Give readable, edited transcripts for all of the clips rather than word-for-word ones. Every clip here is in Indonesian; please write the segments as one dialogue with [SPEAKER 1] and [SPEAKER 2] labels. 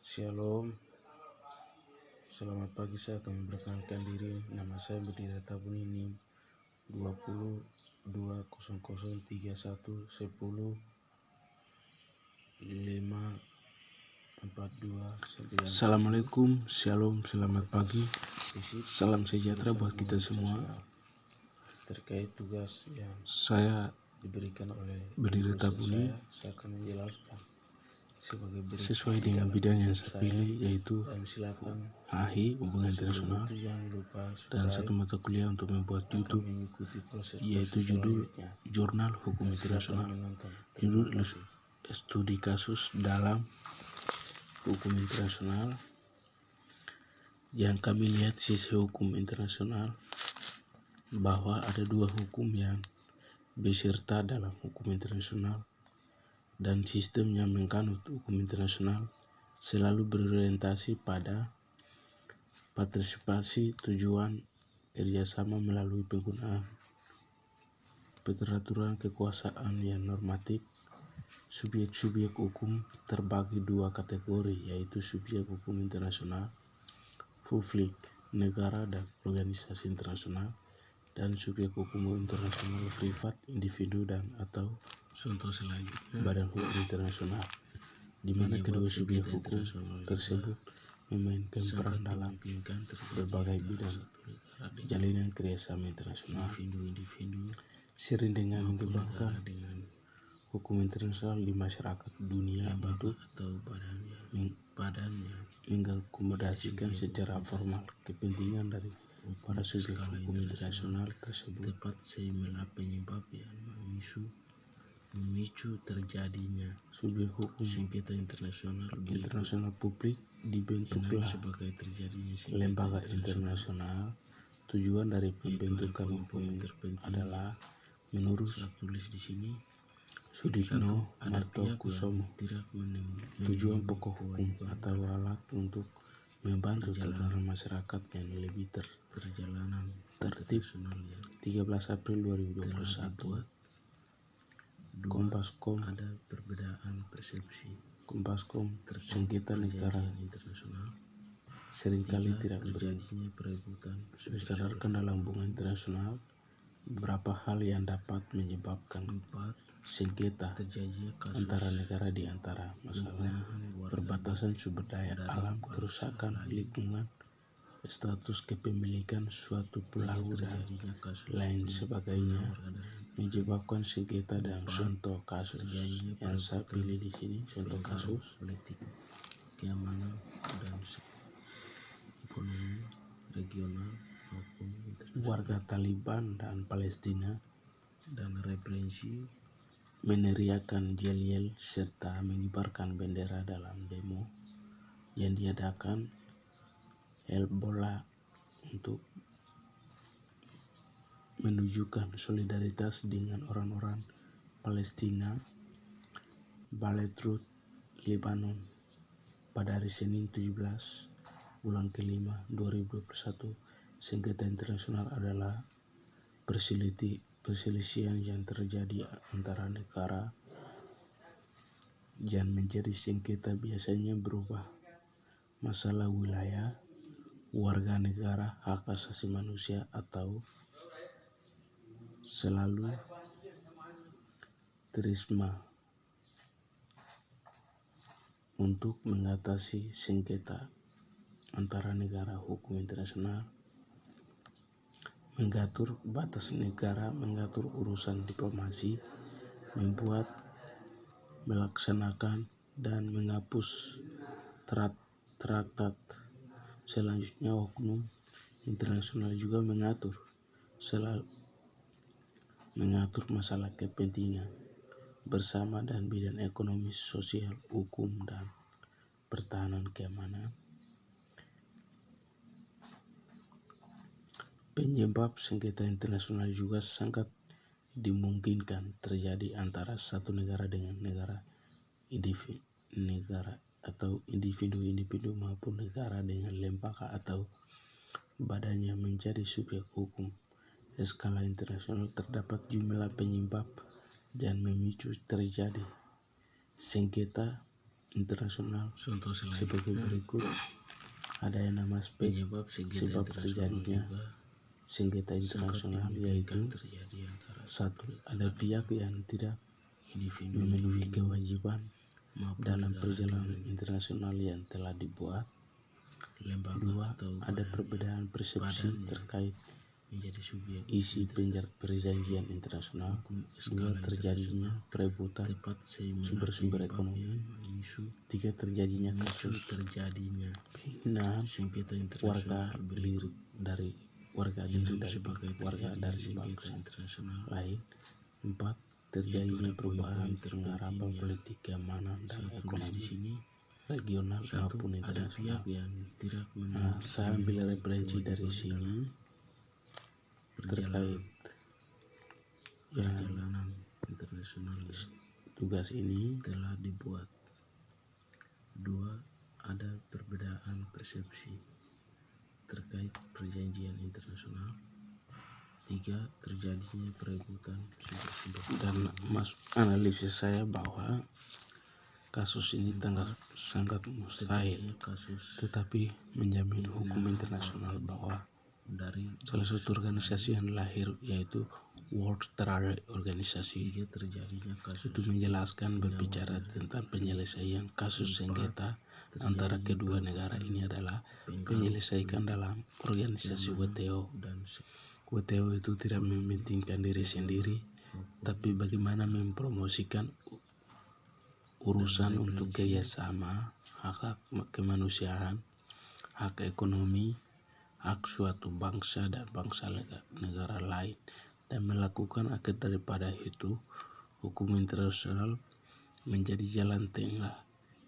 [SPEAKER 1] Shalom, selamat pagi. Saya akan memperkenalkan diri. Nama saya Bendera Tabuni, NIM 202031105542.
[SPEAKER 2] Assalamualaikum, shalom, selamat pagi, salam sejahtera buat kita semua.
[SPEAKER 1] Terkait tugas yang
[SPEAKER 2] Saya
[SPEAKER 1] diberikan oleh
[SPEAKER 2] Bendera Tabuni,
[SPEAKER 1] saya akan menjelaskan
[SPEAKER 2] sesuai dengan bidang yang saya pilih, yaitu
[SPEAKER 1] dan silakan
[SPEAKER 2] HI, Hubungan Internasional,
[SPEAKER 1] jangan lupa
[SPEAKER 2] dan satu mata kuliah untuk membuat YouTube, yaitu judul Jurnal Hukum Internasional, judul studi kasus dalam hukum internasional. Yang kami lihat sisi hukum internasional, bahwa ada dua hukum yang beserta dalam hukum internasional, dan sistem yang menganut hukum internasional selalu berorientasi pada partisipasi, tujuan kerjasama melalui penggunaan peraturan kekuasaan yang normatif. Subjek-subjek hukum terbagi dua kategori, yaitu subjek hukum internasional, publik, negara dan organisasi internasional, dan subjek hukum internasional privat, individu dan atau contoh selanjutnya badan hukum internasional, di mana kedua subjek hukum tersebut memainkan peran dalam berbagai bidang jalinan kerjasama internasional, sering dengan mengembangkan hukum internasional di masyarakat dunia untuk mengakomodasikan secara formal kepentingan dari para subjek hukum internasional tersebut. Penyebab yang memicu terjadinya subjek hukum sengketa internasional publik dibentuklah lembaga internasional. Tujuan dari pembentukan hukum adalah menurut Sudipno Martokusumo, tujuan pokok hukum atau alat untuk membantu tatanan masyarakat yang lebih tertib. 13 April 2021. Kompaskom, sengketa negara seringkali tidak disadarkan dalam hubungan internasional. Beberapa hal yang dapat menyebabkan sengketa antara negara di antara masalah perbatasan sumber daya alam, kerusakan lingkungan, status kepemilikan suatu pulau dan lain sebagainya menyebabkan sengketa. Dan contoh kasus yang saya pilih di sini, contoh kasus keamanan dan ekonomi regional maupun warga Taliban dan Palestina, dan referensi meneriakan yel-yel serta mengibarkan bendera dalam demo yang diadakan Hezbollah untuk menunjukkan solidaritas dengan orang-orang Palestina. Beirut, Lebanon, pada hari Senin 17 bulan ke-5 2021. Sengketa internasional adalah perselisihan yang terjadi antara negara. Yang menjadi sengketa biasanya berubah masalah wilayah, warga negara, hak asasi manusia, atau selalu terorisme. Untuk mengatasi sengketa antara negara, hukum internasional mengatur batas negara, mengatur urusan diplomasi, membuat, melaksanakan, dan menghapus traktat. Selanjutnya, hukum internasional juga mengatur masalah kepentingan bersama dan bidang ekonomi, sosial, hukum, dan pertahanan keamanan. Penyebab sengketa internasional juga sangat dimungkinkan terjadi antara satu negara dengan negara atau individu maupun negara dengan lembaga atau badan yang menjadi subjek hukum. Skala internasional terdapat jumlah penyebab dan memicu terjadi sengketa internasional
[SPEAKER 1] Contoh
[SPEAKER 2] sebagai
[SPEAKER 1] selanjutnya,
[SPEAKER 2] berikut. Ada yang nama aspek
[SPEAKER 1] penyebab
[SPEAKER 2] sebab terjadinya sengketa internasional, yaitu satu, ada pihak yang tidak memenuhi kewajiban dalam perjalanan internasional yang telah dibuat. Dua, ada perbedaan persepsi terkait isi perjanjian internasional. Dua, terjadinya perebutan sumber-sumber ekonomi. Tiga, terjadinya kasus penghinaan warga dari bangsa lain. Empat, terjadinya perubahan penggarapan politik, keamanan, dan ekonomi regional maupun internasional. Saya ambil referensi dari sini terkait yang tugas ini
[SPEAKER 1] telah dibuat. Dua, ada perbedaan persepsi terkait perjanjian internasional. Tiga, terjadinya perebutan sumber-sumber.
[SPEAKER 2] Dan analisis saya bahwa kasus ini sangat mustahil, tetapi menjamin hukum internasional bahwa
[SPEAKER 1] dari
[SPEAKER 2] salah satu organisasi yang lahir yaitu World Trade Organization itu menjelaskan berbicara tentang penyelesaian kasus sengketa antara kedua negara ini adalah penyelesaikan dalam organisasi WTO. WTO itu tidak mementingkan diri sendiri, tapi bagaimana mempromosikan urusan untuk kerjasama, hak kemanusiaan, hak ekonomi, hak suatu bangsa dan bangsa negara lain, dan melakukan akhir daripada itu, hukum internasional menjadi jalan tengah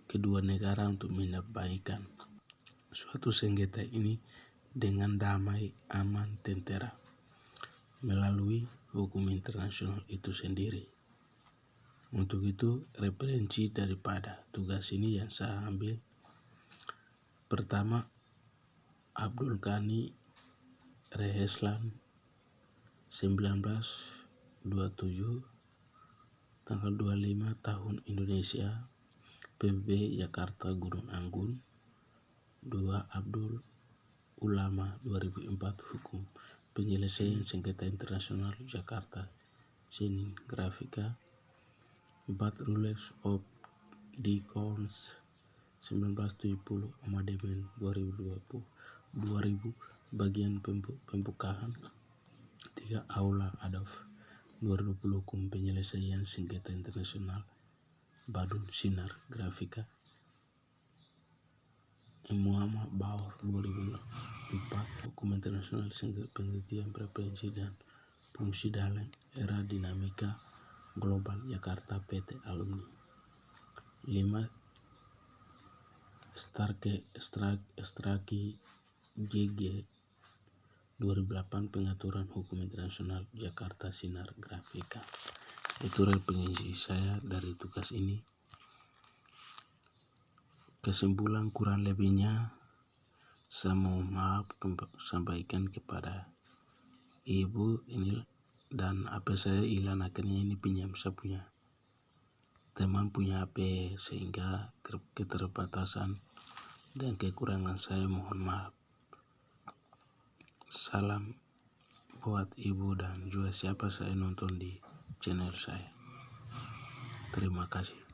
[SPEAKER 2] kedua negara untuk mendamaikan suatu sengketa ini dengan damai, aman, tentera melalui hukum internasional itu sendiri. Untuk itu, referensi daripada tugas ini yang saya ambil, pertama, Abdul Ghani Reheslam 1927 tanggal 25 tahun Indonesia, PBB Jakarta Gunung Anggun. 2. Abdul Ulama 2004 Hukum Penyelesaian Sengketa Internasional Jakarta Senin Grafika. 4. Rules of Discourse 1970 Amandemen 2000 bagian pembukaan. 3. Aula Adolf 2020 Hukum Penyelesaian Sengketa Internasional Badun Sinar Grafika. Muhammad Baur 2004 Hukum Internasional Sengketa Pengertian Preferensi dan Fungsi dalam Era Dinamika Global Jakarta PT Alumni. 5. Straki GG 2008 Pengaturan Hukum Internasional Jakarta Sinar Grafika. Itu referensi saya dari tugas ini. Kesimpulan kurang lebihnya saya mohon maaf sampaikan kepada ibu ini, dan HP saya hilang, akhirnya ini pinjam saya punya teman punya HP, sehingga keterbatasan dan kekurangan saya mohon maaf. Salam buat ibu dan juga siapa saya nonton di channel saya. Terima kasih.